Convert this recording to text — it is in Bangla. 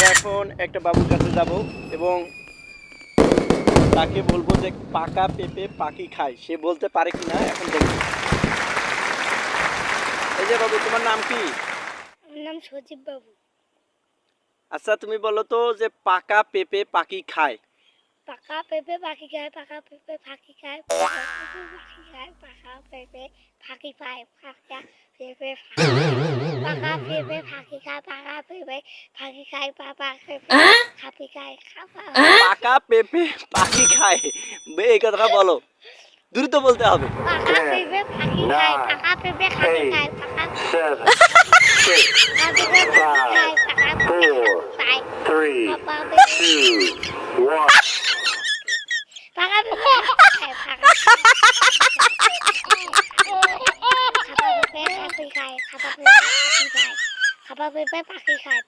আমরা এখন একটা বাবুর কাছে যাব এবং তাকে বলবো যে পাকা পেঁপে পাখি খায়, সে বলতে পারে কিনা এখন দেখব। এই যে বাবু, তোমার নাম কি? আমার নাম সজীব বাবু। আচ্ছা, তুমি বলো তো যে পাকা পেঁপে পাখি খায়। পাকা পেঁপে পাখি খায়, পাকা পেঁপে ফাঁকি খায়, পাকা পেঁপে পাখি খায়, পাকা পেঁপে ফাঁকি খায়, পাকা পেঁপে পাকা পেঁপে ফাঁকি খায়, পাকা পেঁপে ফাঁকি খায়, পাকা পেঁপে ফাঁকি খায়, পাকা পেঁপে পাখি খায়, এই কথাটা বলো, দ্রুত বলতে হবে। পাকা পেঁপে ফাঁকি খায়, পাকা পেঁপে ফাঁকি খায়, পাকা পেঁপে খায়, পাকা পেঁপে খায়, 3, পাকা পেঁপে 2, 1. পাকা পেঁপে খায়, পাকা পেঁপে ফাঁকি খায়, পাকা পেঁপে ফাঁকি খায়, পাকা পেঁপে ফাঁকি